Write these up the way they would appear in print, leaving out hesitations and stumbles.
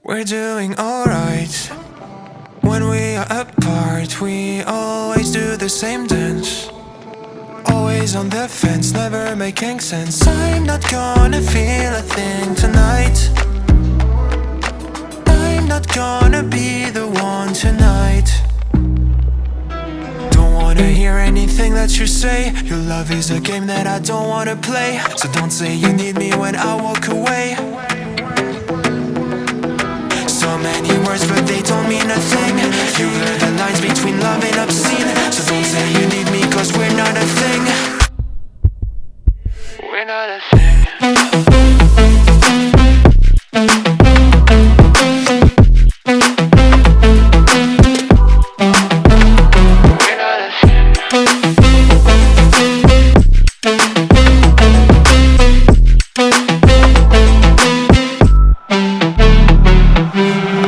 We're doing alright. When we are apart, we always do the same dance. Always on the fence, never making sense. I'm not gonna feel a thing tonight. I'm not gonna be the one tonight. Don't wanna hear anything that you say. Your love is a game that I don't wanna play. So don't say you need me when I walk away. So many words but they don't mean a thing. You blur the lines between love and obscene. So don't say you need me cause we're not a thing. We're not a thing.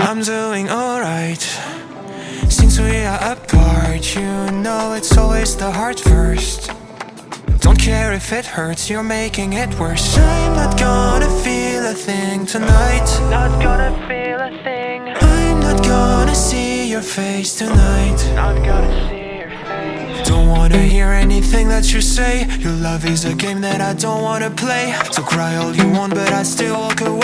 I'm doing alright. Since we are apart, you know it's always the heart first. Don't care if it hurts, you're making it worse. I'm not gonna feel a thing tonight. Not gonna feel a thing. I'm not gonna see your face tonight. Not gonna see your face. Don't wanna hear anything that you say. Your love is a game that I don't wanna play. So cry all you want but I still walk away.